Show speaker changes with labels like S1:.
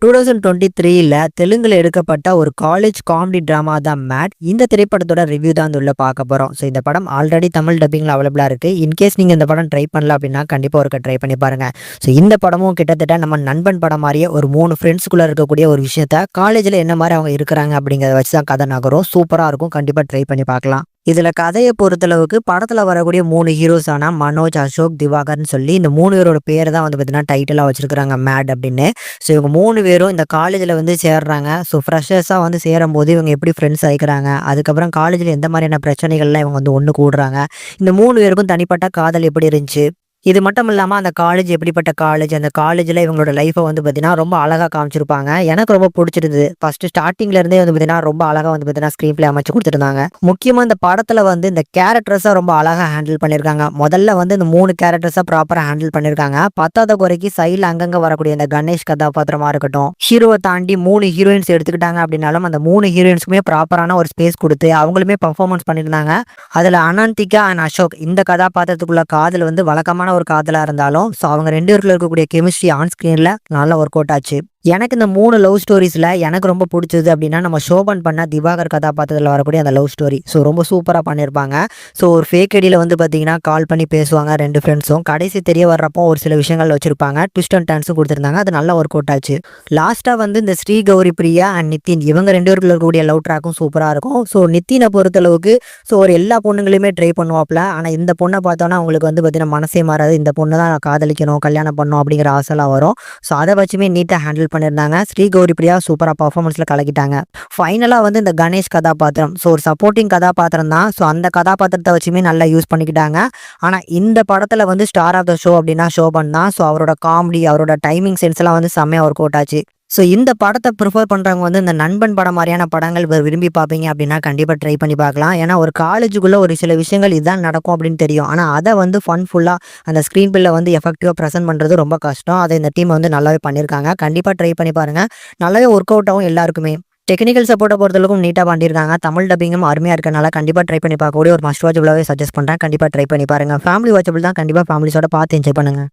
S1: 2023ல தெலுங்குல எடுக்கப்பட்ட ஒரு காலேஜ் காமெடி டிராமா தான் மேட். இந்த திரைப்படத்தோட ரிவ்யூ தான் வந்து உள்ள பார்க்க போறோம். ஸோ இந்த படம் ஆல்ரெடி தமிழ் டப்பிங்ல அவைலபிளா இருக்கு. இன்கேஸ் நீங்க இந்த படம் ட்ரை பண்ணல அப்படின்னா கண்டிப்பா ஒருக்க ட்ரை பண்ணி பாருங்க. ஸோ இந்த படமும் கிட்டத்தட்ட நம்ம நண்பன் படம் மாதிரியே ஒரு 3 ஃப்ரெண்ட்ஸ்குள்ள இருக்கக்கூடிய ஒரு விஷயத்த காலேஜ்ல என்ன மாதிரி அவங்க இருக்கிறாங்க அப்படிங்கிறத வச்சு தான் கதை நகரும். சூப்பரா இருக்கும். கண்டிப்பா ட்ரை பண்ணி பார்க்கலாம். இதுல கதையை பொறுத்தளவுக்கு படத்துல வரக்கூடிய 3 ஹீரோஸான மனோஜ், அசோக், திவாகர்னு சொல்லி இந்த 3 பேரோட பேரை தான் வந்து பார்த்தீங்கன்னா டைட்டிலா வச்சிருக்காங்க மேட் அப்படின்னு. ஸோ இவங்க 3 பேரும் இந்த காலேஜில் வந்து சேர்றாங்க. ஸோ ஃப்ரெஷர்ஸாக வந்து சேரும்போது இவங்க எப்படி ஃப்ரெண்ட்ஸ் ஆகிக்கிறாங்க, அதுக்கப்புறம் காலேஜில் எந்த மாதிரியான பிரச்சனைகள்லாம் இவங்க வந்து ஒன்று கூடுறாங்க, இந்த 3 பேருக்கும் தனிப்பட்ட காதல் எப்படி இருந்துச்சு, இது மட்டும் இல்லாமல் அந்த காலேஜ் எப்படிப்பட்ட காலேஜ், அந்த காலேஜில் இவங்களோட லைஃப்பை வந்து பார்த்தீங்கன்னா ரொம்ப அழகாக காமிச்சிருப்பாங்க. எனக்கு ரொம்ப பிடிச்சிருந்தது. ஃபர்ஸ்ட் ஸ்டார்டிங்ல இருந்தே வந்து பார்த்தீங்கன்னா ரொம்ப அழகாக வந்து பார்த்தீங்கன்னா ஸ்க்ரீன் பிளே அமைச்சு கொடுத்துருந்தாங்க. முக்கியமாக இந்த படத்தில் வந்து இந்த கேரக்டர்ஸாக ரொம்ப அழகாக ஹேண்டில் பண்ணியிருக்காங்க. முதல்ல வந்து இந்த 3 கேரக்டர்ஸாக ப்ராப்பராக ஹேண்டில் பண்ணியிருக்காங்க. பத்தாத குறைக்கு சைடில் அங்கங்கே வரக்கூடிய இந்த கணேஷ் கதாபாத்திரமா இருக்கட்டும், ஹீரோவை தாண்டி 3 ஹீரோயின்ஸ் எடுத்துக்கிட்டாங்க அப்படின்னாலும் அந்த 3 ஹீரோயின்ஸ்க்குமே ப்ராப்பரான ஒரு ஸ்பேஸ் கொடுத்து அவங்களுமே பர்ஃபார்மன்ஸ் பண்ணியிருந்தாங்க. அதில் அனந்திகா அண்ட் அசோக் இந்த கதாபாத்திரத்துக்குள்ள காதல் வந்து வழக்கமான ஒரு காதலா இருந்தாலும் ஸோ அவங்க 2 பேருக்குள்ள இருக்கக்கூடிய கெமிஸ்ட்ரி ஆன் ஸ்கிரீன்ல நல்லா ஒர்க் அவுட் ஆச்சு. எனக்கு இந்த 3 லவ் ஸ்டோரிஸ்ல எனக்கு ரொம்ப பிடிச்சது அப்படின்னா நம்ம சோபன் பண்ண திவாகர் கதாபாத்திரத்தில் வரக்கூடிய அந்த லவ் ஸ்டோரி. ஸோ ரொம்ப சூப்பராக பண்ணியிருப்பாங்க. ஸோ ஒரு ஃபேக் ஐடியில் வந்து பார்த்தீங்கன்னா கால் பண்ணி பேசுவாங்க 2 ஃப்ரெண்ட்ஸும். கடைசி தெரிய வர்றப்போ ஒரு சில விஷயங்கள் வச்சிருப்பாங்க. ட்விஸ்ட் அண்ட் டர்ன்ஸும் கொடுத்துருந்தாங்க. அது நல்லா ஒர்க் அவுட் ஆச்சு. லாஸ்ட்டாக வந்து இந்த ஸ்ரீ கௌரி பிரியா அண்ட் நித்தின் இவங்க 2 பேருக்குள்ள இருக்கக்கூடிய லவ் ட்ராக்கும் சூப்பராக இருக்கும். ஸோ நித்தினை பொறுத்தளவுக்கு ஸோ ஒரு எல்லா பொண்ணுங்களுமே ட்ரை பண்ணுவாப்ல. ஆனால் இந்த பொண்ணை பார்த்தோன்னா அவங்களுக்கு வந்து பார்த்தீங்கன்னா மனசே மாறாது. இந்த பொண்ணை தான் நான் காதலிக்கணும், கல்யாணம் பண்ணணும் அப்படிங்கிற ஆசைலாம் வரும். ஸோ அதை வச்சுமே நீட்டாக ஹேண்டில் பண்ணியிருந்தாங்க. ஸ்ரீ கௌரி பிரியா சூப்பராக பர்ஃபார்மன்ஸ்ல கலக்கிட்டாங்க. ஃபைனலாக வந்து இந்த கணேஷ் கதாபாத்திரம் ஸோ ஒரு சப்போர்ட்டிங் கதாபாத்திரம் தான். ஸோ அந்த கதாபாத்திரத்தை வச்சுமே நல்லா யூஸ் பண்ணிக்கிட்டாங்க. ஆனால் இந்த படத்தில் வந்து ஸ்டார் ஆஃப் த ஷோ அப்படின்னா சோபன் தான். ஸோ அவரோட காமெடி, அவரோட டைமிங் சென்ஸ் எல்லாம் வந்து செம்மையாக ஒர்க் அவுட் ஆச்சு. ஸோ இந்த படத்தை ப்ரிஃபர் பண்ணுறவங்க வந்து இந்த நண்பன் படம் மாதிரியான படங்கள் விரும்பி பார்ப்பீங்க அப்படின்னா கண்டிப்பாக ட்ரை பண்ணி பார்க்கலாம். ஏன்னா ஒரு காலேஜுக்குள்ளே ஒரு சில விஷயங்கள் இதுதான் நடக்கும் அப்படின்னு தெரியும். ஆனால் அதை வந்து ஃபுல்லாக அந்த ஸ்க்ரீன் பில்ல வந்து எஃபெக்டிவாக ப்ரெசென்ட் பண்ணுறது ரொம்ப கஷ்டம். அதை இந்த டீம் வந்து நல்லாவே பண்ணியிருக்காங்க. கண்டிப்பாக ட்ரை பண்ணி பாருங்கள். நல்லாவே ஒர்க் அவுட் ஆகும் எல்லாருக்குமே. டெக்னிக்கல் சப்போர்ட்டை பொறுத்தளவுக்கும் நீட்டாக பண்ணியிருக்காங்க. தமிழ் டப்பிங்கும் அருமையாக இருக்கனால கண்டிப்பாக ட்ரை பண்ணி பார்க்கக்கூடிய ஒரு மஸ்ட் வாட்சபிளாகவே சஜஸ்ட் பண்ணுறேன். கண்டிப்பாக ட்ரை பண்ணி பாருங்கள். ஃபேமிலி வாட்சபிள் தான். கண்டிப்பாக ஃபேமிலிஸோட பார்த்து என்ஜாய் பண்ணுங்கள்.